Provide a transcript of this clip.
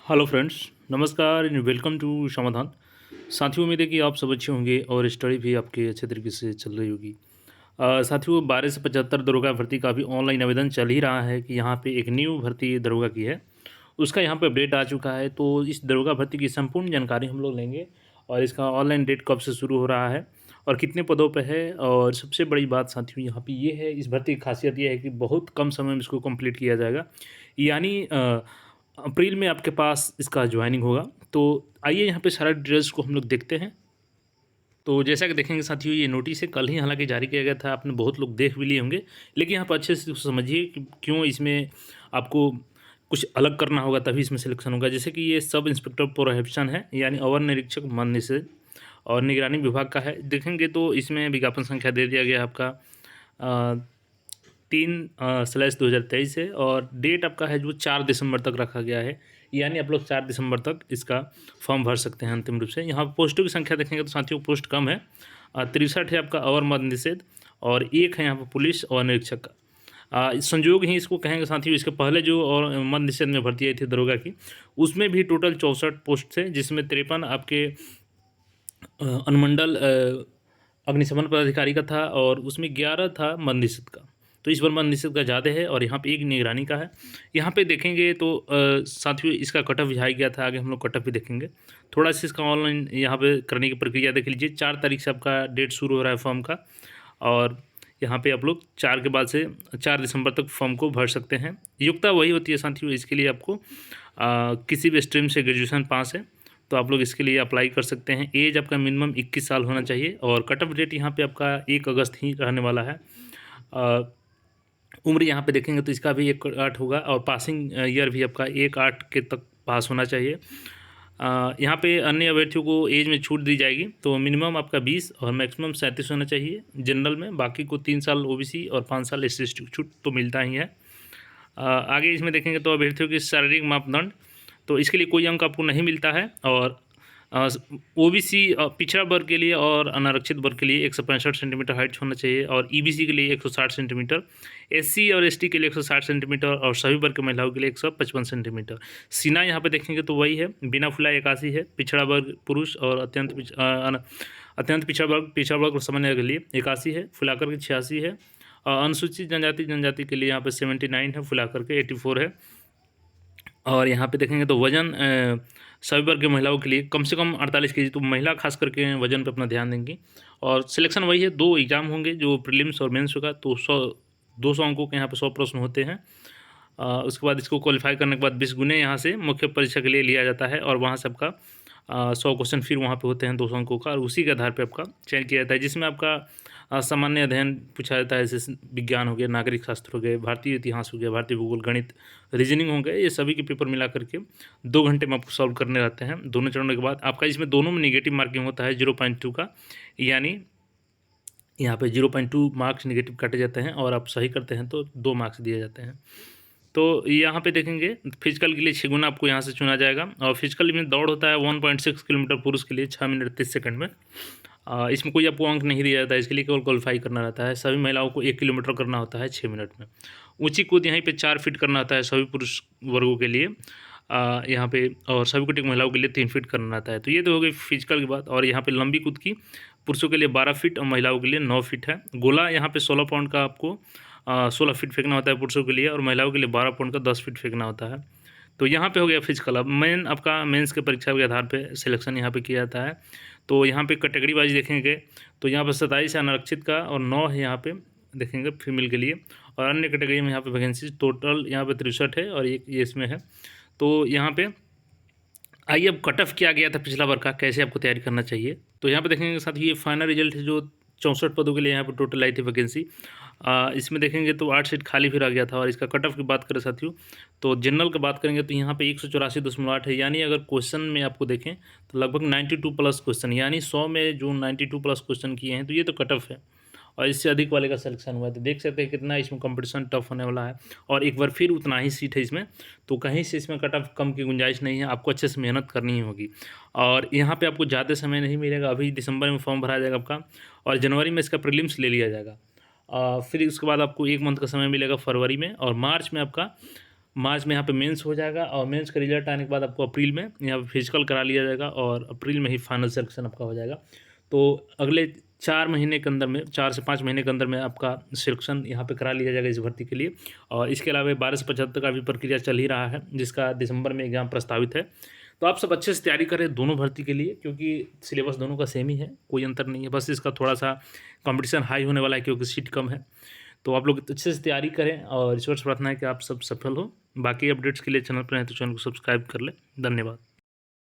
Hello friends, नमस्कार and welcome to समाधान। साथियों, उम्मीद है कि आप सब अच्छे होंगे और स्टडी भी आपकी अच्छे तरीके से चल रही होगी। साथियों, 12 से 75 दरोगा भर्ती का भी ऑनलाइन आवेदन चल ही रहा है कि यहाँ पे एक न्यू भर्ती दरोगा की है। उसका यहाँ पे अपडेट आ चुका है, तो इस दरोगा भर्ती की संपूर्ण जानकारी हम लोग लेंगे और इसका ऑनलाइन डेट कब से शुरू हो रहा है और कितने पदों पे है। और सबसे बड़ी बात साथियों यहाँ पे ये है, इस भर्ती की खासियत ये है कि बहुत कम समय में इसको कंप्लीट किया जाएगा, यानी अप्रैल में आपके पास इसका ज्वाइनिंग होगा। तो आइए यहाँ पे सारा डिटेल्स को हम लोग देखते हैं। तो जैसा कि देखेंगे साथियों, ये नोटिस है, कल ही हालांकि जारी किया गया था, आपने बहुत लोग देख भी लिए होंगे, लेकिन यहाँ पर अच्छे से समझिए कि क्यों इसमें आपको कुछ अलग करना होगा, तभी इसमें सिलेक्शन होगा। जैसे कि ये सब इंस्पेक्टर प्रोहिबिशन है, यानी अवर निरीक्षक मन निषेध और निगरानी विभाग का है। देखेंगे तो इसमें विज्ञापन संख्या दे दिया गया है आपका 3/2023 है और डेट आपका है जो 4 दिसंबर तक रखा गया है, यानी आप लोग 4 दिसंबर तक इसका फॉर्म भर सकते हैं अंतिम रूप से। यहाँ पोस्टों की संख्या देखेंगे तो साथियों पोस्ट कम है, 63 है आपका अवर मद निषेध और 1 है यहाँ पर पुलिस और निरीक्षक का। संयोग ही इसको कहेंगे साथियों। इसके पहले जो और मद निषेध में भर्ती आई थी दरोगा की, उसमें भी टोटल 64 पोस्ट थे, जिसमें 53 आपके अनुमंडल अग्निशमन पदाधिकारी का था और उसमें 11 था मद निषेध का। तो इस बार मद निषेध का ज़्यादा है और यहाँ पे एक निगरानी का है। यहाँ पे देखेंगे तो साथियों इसका कट ऑफ दिखाया गया था, आगे हम लोग कट ऑफ भी देखेंगे। थोड़ा सा इसका ऑनलाइन यहाँ पे करने की प्रक्रिया देख लीजिए। 4 तारीख से आपका डेट शुरू हो रहा है फॉर्म का और यहाँ पे आप लोग 4 के बाद से 4 दिसंबर तक फॉर्म को भर सकते हैं। योग्यता वही होती है साथियों, इसके लिए आपको किसी भी स्ट्रीम से ग्रेजुएशन पास है तो आप लोग इसके लिए अप्लाई कर सकते हैं। एज आपका मिनिमम 21 साल होना चाहिए और कट ऑफ डेट यहाँ पे आपका 1 अगस्त ही रहने वाला है। उम्र यहाँ पे देखेंगे तो इसका भी 1/8 होगा और पासिंग ईयर भी आपका 1/8 के तक पास होना चाहिए। यहाँ पे अन्य अभ्यर्थियों को एज में छूट दी जाएगी, तो मिनिमम आपका 20 और मैक्सिमम 37 होना चाहिए जनरल में। बाकी को 3 साल ओबीसी और 5 साल एससी छूट तो मिलता ही है। आगे इसमें देखेंगे तो अभ्यर्थियों की शारीरिक मापदंड, तो इसके लिए कोई अंक आपको नहीं मिलता है। और ओबीसी पिछड़ा वर्ग के लिए और अनारक्षित वर्ग के लिए 165 सेंटीमीटर हाइट होना चाहिए और ईबीसी के लिए 160 सेंटीमीटर, एससी और एसटी के लिए 160 सेंटीमीटर और सभी वर्ग के महिलाओं के लिए 155 सेंटीमीटर। सीना यहाँ पे देखेंगे तो वही है, बिना फुला 81 है, पिछड़ा वर्ग पुरुष और अत्यंत पिछड़ा वर्ग और सामान्य के लिए 81 है, फुलाकर के 86 है। अनुसूचित जनजाति के लिए यहाँ पे 79 है, फुलाकर के 84 है। और यहाँ पे देखेंगे तो वजन सभी वर्ग की महिलाओं के लिए कम से कम 48 केजी, तो महिला खास करके वजन पे अपना ध्यान देंगी। और सिलेक्शन वही है, 2 एग्ज़ाम होंगे जो प्रीलिम्स और मेंस होगा, तो 200 अंकों के यहाँ पे 100 प्रश्न होते हैं। उसके बाद इसको क्वालिफाई करने के बाद 20 गुने यहाँ से मुख्य परीक्षा के लिए लिया जाता है और वहाँ से आपका 100 क्वेश्चन फिर वहाँ पे होते हैं 200 अंकों का और उसी के आधार पे आपका चयन किया जाता है, जिसमें आपका सामान्य अध्ययन पूछा जाता है, जैसे विज्ञान हो गया, नागरिक शास्त्र हो गए, भारतीय इतिहास हो गया, भारतीय भूगोल, गणित, रीजनिंग हो गए। ये सभी के पेपर मिला करके 2 घंटे में आपको सॉल्व करने रहते हैं दोनों चरणों के बाद। आपका इसमें दोनों में नेगेटिव मार्किंग होता है 0.2 का, यानी यहाँ पे 0.2 मार्क्स नेगेटिव काटे जाते हैं और आप सही करते हैं तो 2 मार्क्स दिए जाते हैं। तो यहाँ पे देखेंगे फिजिकल के लिए 6 गुना आपको यहाँ से चुना जाएगा और फिजिकल में दौड़ होता है 1.6 किलोमीटर पुरुष के लिए 6 मिनट 30 सेकंड में। इसमें कोई आपको अंक नहीं दिया जाता है, इसके लिए केवल क्वालिफाई करना रहता है। सभी महिलाओं को 1 किलोमीटर करना होता है 6 मिनट में। ऊंची कूद यहाँ पे 4 फीट करना होता है सभी पुरुष वर्गों के लिए यहाँ पे, और सभी को महिलाओं के लिए 3 फीट करना रहता है। तो ये तो हो गई फिजिकल की बात। और यहाँ पे लंबी कूद की पुरुषों के लिए 12 फीट और महिलाओं के लिए 9 फीट है। गोला यहाँ पे 16 पाउंड का आपको 16 फीट फेंकना होता है पुरुषों के लिए और महिलाओं के लिए 12 पाउंड का 10 फीट फेंकना होता है। तो यहाँ पे हो गया फिजिकल। अब मेन आपका मेंस के परीक्षा के आधार पे सिलेक्शन यहाँ पे किया जाता है। तो यहाँ पे कैटेगरी वाइज देखेंगे तो यहाँ पर 27 है अनारक्षित का और 9 है यहाँ पे देखेंगे फीमेल के लिए, और अन्य कैटेगरी में यहाँ पे वैकेंसी टोटल यहाँ पे 63 है और एक ये इसमें है। तो यहाँ पे आइए अब कट ऑफ किया गया था पिछला बार का, कैसे आपको तैयारी करना चाहिए। तो यहाँ पे देखेंगे साथ ये फाइनल रिजल्ट है जो 64 पदों के लिए यहाँ पर टोटल आई थी वैकेंसी। इसमें देखेंगे तो 8 सीट खाली फिर आ गया था। और इसका कट ऑफ की बात करें साथियों तो जनरल की बात करेंगे तो यहाँ पे 184.8 है, यानी अगर क्वेश्चन में आपको देखें तो लगभग 92 प्लस क्वेश्चन, यानी 100 में जो 92 प्लस क्वेश्चन किए हैं तो ये तो कट ऑफ है और इससे अधिक वाले का सिलेक्शन हुआ है। तो देख सकते हैं कितना इसमें कंपटीशन टफ होने वाला है और एक बार फिर उतना ही सीट है इसमें, तो कहीं से इसमें कट ऑफ कम की गुंजाइश नहीं है। आपको अच्छे से मेहनत करनी ही होगी और यहाँ पे आपको ज़्यादा समय नहीं मिलेगा। अभी दिसंबर में फॉर्म भरा जाएगा आपका और जनवरी में इसका प्रीलिम्स ले लिया जाएगा। फिर उसके बाद आपको 1 मंथ का समय मिलेगा फरवरी में, और मार्च में आपका मार्च में यहाँ पे मेंस हो जाएगा और मेंस का रिजल्ट आने के बाद आपको अप्रैल में यहाँ पे फिजिकल करा लिया जाएगा और अप्रैल में ही फाइनल सिलेक्शन आपका हो जाएगा। तो अगले 4 महीने के अंदर में, 4 से 5 महीने के अंदर में आपका सिलेक्शन यहाँ पे करा लिया जाएगा इस भर्ती के लिए। और इसके अलावा 1275 का भी प्रक्रिया चल ही रहा है, जिसका दिसंबर में एग्जाम प्रस्तावित है। तो आप सब अच्छे से तैयारी करें दोनों भर्ती के लिए, क्योंकि सिलेबस दोनों का सेम ही है, कोई अंतर नहीं है, बस इसका थोड़ा सा कंपटीशन हाई होने वाला है क्योंकि सीट कम है। तो आप लोग अच्छे से तैयारी करें और ईश्वर से प्रार्थना है कि आप सब सफल हो। बाकी अपडेट्स के लिए चैनल पर हैं तो चैनल को सब्सक्राइब कर लें। धन्यवाद।